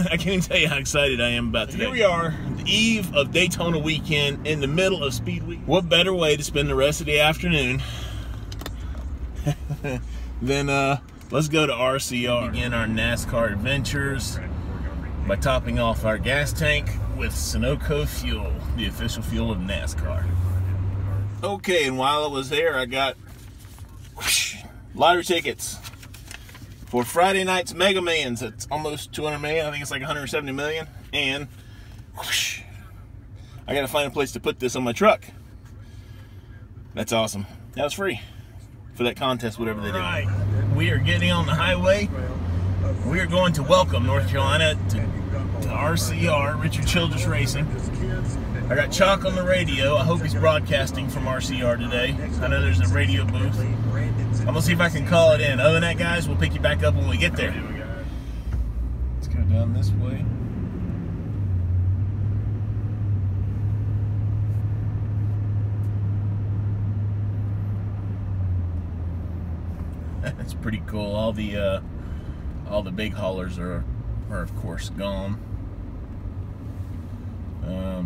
I can't even tell you how excited I am about today. Here we are, the eve of Daytona weekend, in the middle of Speed Week. What better way to spend the rest of the afternoon than let's go to RCR. Begin our NASCAR adventures by topping off our gas tank with Sunoco fuel, the official fuel of NASCAR. Okay, and while I was there, I got lottery tickets for Friday night's Mega Millions. It's almost 200 million. I think it's like 170 million. And whoosh, I gotta find a place to put this on my truck. That's awesome. That was free for that contest, whatever they do. All right, we are getting on the highway. We are going to welcome North Carolina to RCR, Richard Childress Racing. I got Chalk on the radio. I hope he's broadcasting from RCR today. I know there's a radio booth. I'm gonna see if I can call it in. Other than that, guys, we'll pick you back up when we get there. Let's go down this way. That's pretty cool. All the big haulers are of course gone.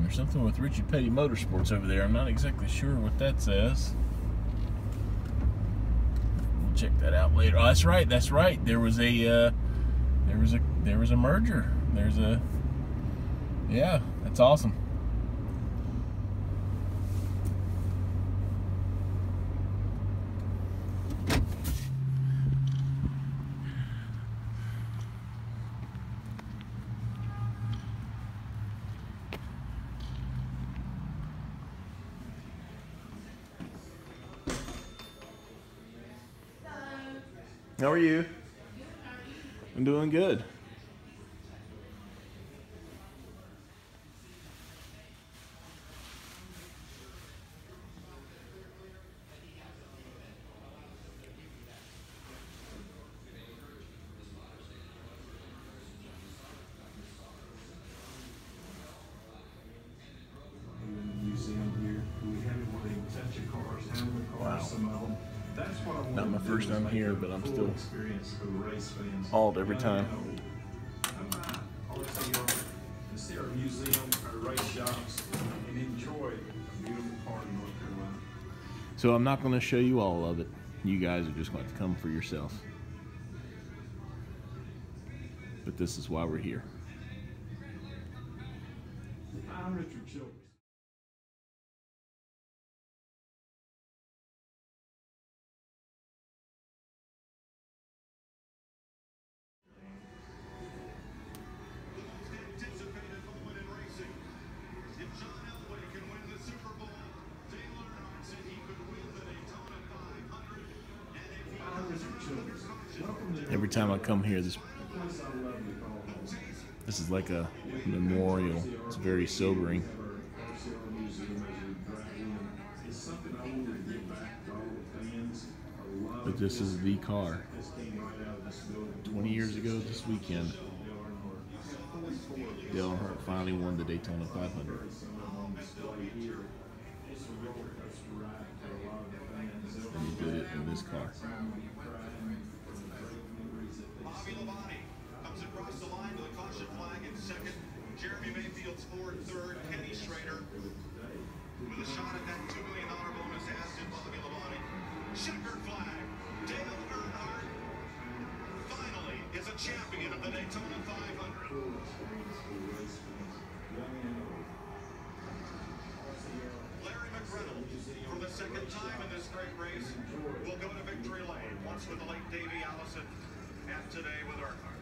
There's something with Richard Petty Motorsports over there. I'm not exactly sure what that says. We'll check that out later. Oh, that's right. That's right. There was a merger. Yeah, that's awesome. How are you? I'm doing good. Wow. Not my first time here, but I'm still awed every time. So I'm not going to show you all of it. You guys are just going to come for yourself. But this is why we're here. I'm Richard Childress. Every time I come here, this is like a memorial. It's very sobering. But this is the car. 20 years ago this weekend, Earnhardt finally won the Daytona 500. And he did it in this car. Comes across the line with a caution flag in second. Jeremy Mayfield's fourth, third. Kenny Schrader with a shot at that $2 million bonus. Aston Bobby Labonte. Checkered flag. Dale Earnhardt finally is a champion of the Daytona 500. Larry McReynolds, for the second time in this great race, will go to victory lane. Once with the late Davey Allison, and today with Earnhardt.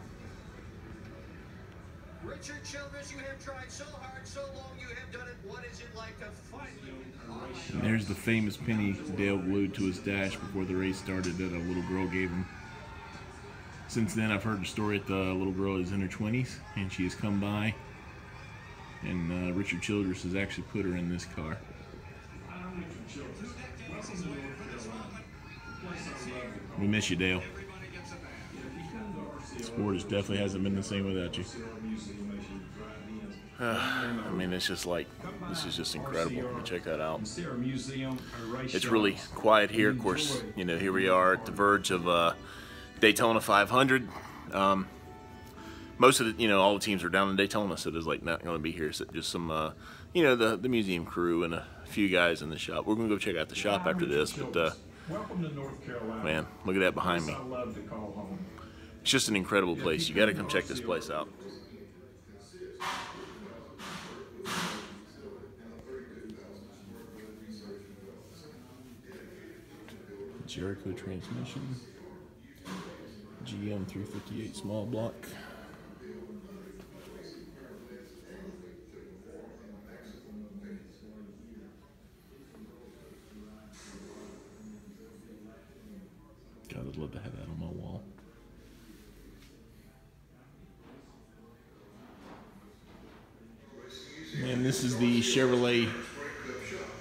Richard Childress, you have tried so hard, so long, you have done it. What is it like to finally... There's the famous penny Dale glued to his dash before the race started that a little girl gave him. Since then, I've heard the story that the little girl is in her 20s, and she has come by, and Richard Childress has actually put her in this car. We miss you, Dale. Sport definitely hasn't been the same without you. I mean, it's just like, this is just incredible. Check that out. It's really quiet here. Of course, you know, here we are at the verge of Daytona 500. most of the, all the teams are down in Daytona, so there's like not going to be here. So just some, the museum crew and a few guys in the shop. We're going to go check out the shop after this, but welcome to North Carolina. man, look at that behind me. I love to call home. It's just an incredible place. You got to come check this place out. Jericho transmission, GM 358 small block. God, I'd love to have that on my wall. And this is the Chevrolet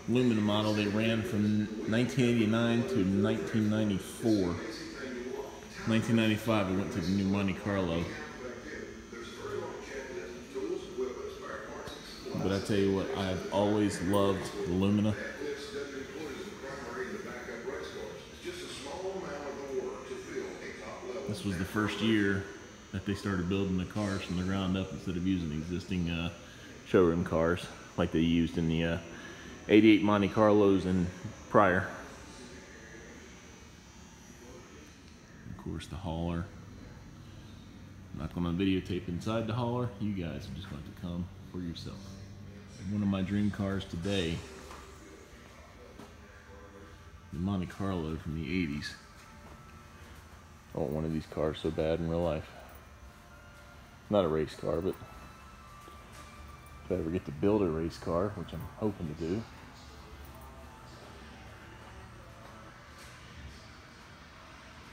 Lumina model they ran from 1989 to 1994. 1995 it went to the new Monte Carlo. But I tell you what, I've always loved the Lumina. This was the first year that they started building the cars from the ground up instead of using existing showroom cars like they used in the 88 Monte Carlos and prior. Of course, the hauler. I'm not going to videotape inside the hauler. You guys are just going to come for yourself. One of my dream cars today, the Monte Carlo from the 80s. I want one of these cars so bad in real life. Not a race car, but if I ever get to build a race car, which I'm hoping to do.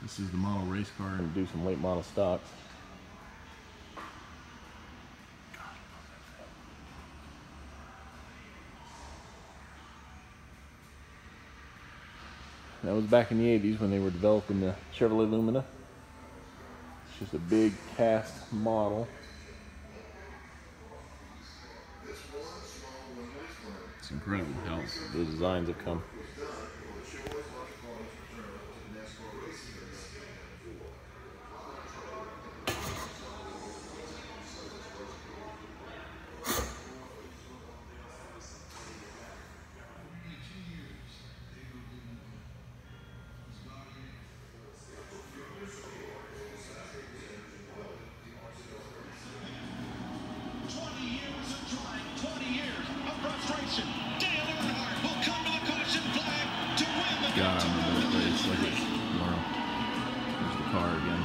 This is the model race car and do some late model stocks. That was back in the 80s when they were developing the Chevrolet Lumina. It's just a big cast model. It's incredible how the designs have come. God, I remember that race like it's tomorrow. There's the car again.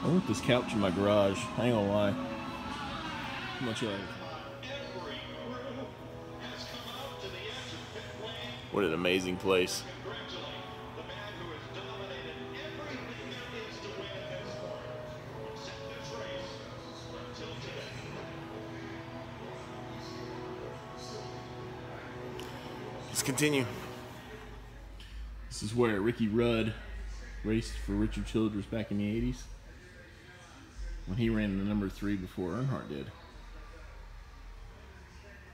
I want this couch in my garage. I ain't gonna lie. How much I like it. What an amazing place. Let's continue. This is where Ricky Rudd raced for Richard Childress back in the 80s when he ran the number 3 before Earnhardt did.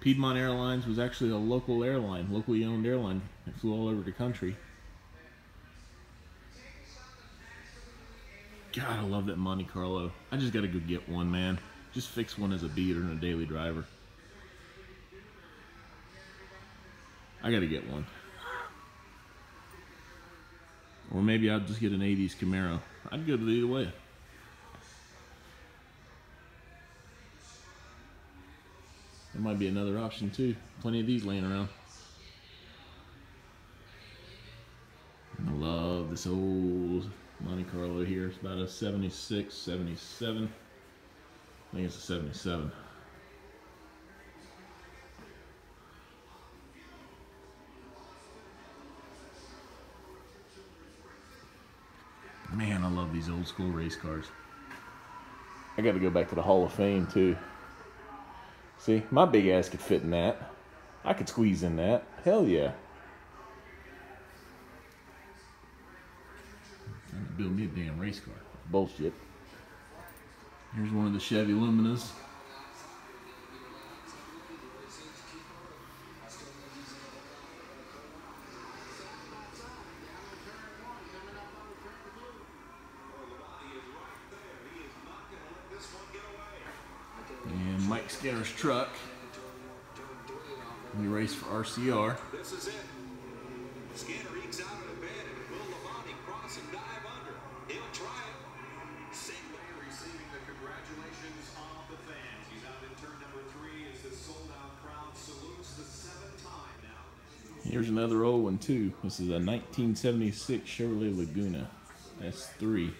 Piedmont Airlines was actually a local airline, locally owned airline that flew all over the country. God, I love that Monte Carlo. I just gotta go get one, man. Just fix one as a beater and a daily driver. I gotta get one. Or maybe I'll just get an 80s Camaro. I'd go to either way. There might be another option too. Plenty of these laying around. I love this old Monte Carlo here. It's about a 76, 77. I think it's a 77. Man, I love these old school race cars. I got to go back to the Hall of Fame too. See, my big ass could fit in that. I could squeeze in that. Hell yeah. Trying to build me a damn race car. Bullshit. Here's one of the Chevy Luminas. Mike Skinner's truck. We race for RCR. This is it. Skinner ekes out of the bed and will Lavani cross and dive under. He'll try it. Safely receiving the congratulations of the fans. He's out in turn number 3 as the sold-out crowd salutes the 7th time now. Here's another old one too. This is a 1976 Chevrolet Laguna S3.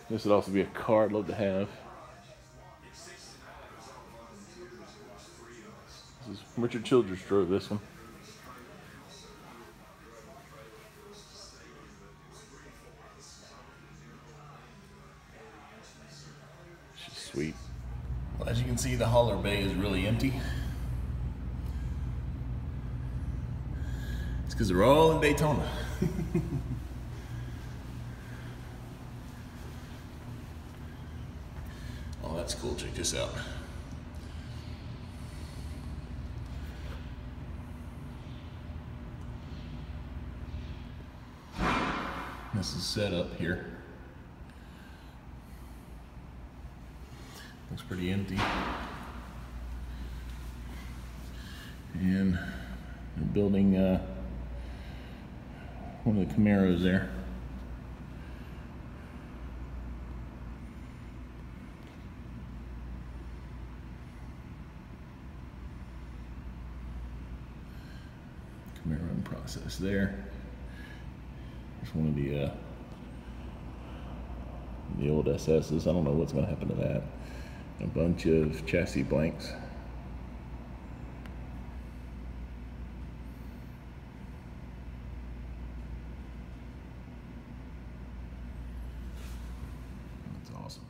This would also be a car I'd love to have. This is Richard Childress drove this one. She's sweet. Well, as you can see, the hauler bay is really empty. It's because they're all in Daytona. Oh, that's cool. Check this out. This is set up here. Looks pretty empty. And they're building one of the Camaros there. Camaro in process there. There's one of the old SS's. I don't know what's going to happen to that. A bunch of chassis blanks. That's awesome.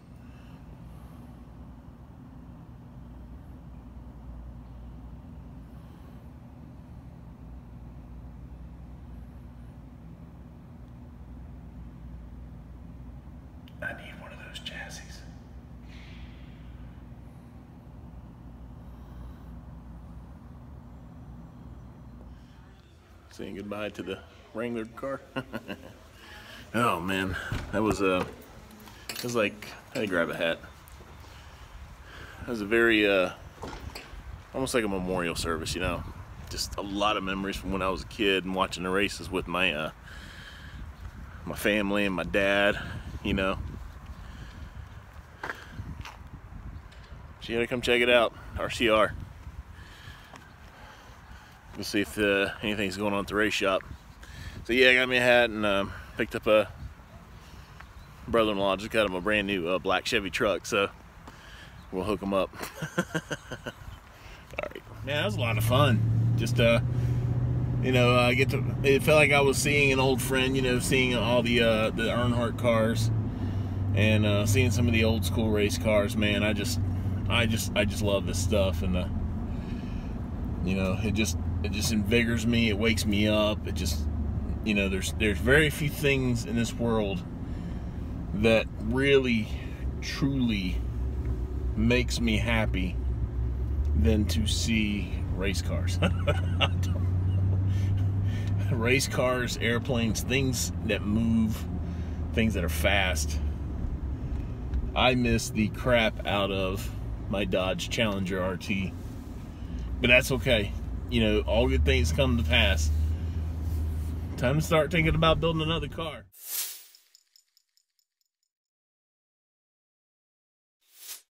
I need one of those chassis. Saying goodbye to the Wrangler car. Oh man, that was it was like, I had to grab a hat. That was a very almost like a memorial service, you know. Just a lot of memories from when I was a kid and watching the races with my my family and my dad, you know. So you gotta come check it out, RCR. We'll see if anything's going on at the race shop. So yeah, I got me a hat and picked up a brother-in-law. Just got him a brand new black Chevy truck, so we'll hook him up. All right, man, that was a lot of fun. Just you know, it felt like I was seeing an old friend. You know, seeing all the Earnhardt cars and seeing some of the old school race cars. Man, I just love this stuff, and you know, it just invigorates me. It wakes me up. It just, you know, there's very few things in this world that really truly makes me happy than to see race cars. Race cars, airplanes, things that move, things that are fast. I miss the crap out of my Dodge Challenger RT, but that's okay. You know, all good things come to pass. Time to start thinking about building another car.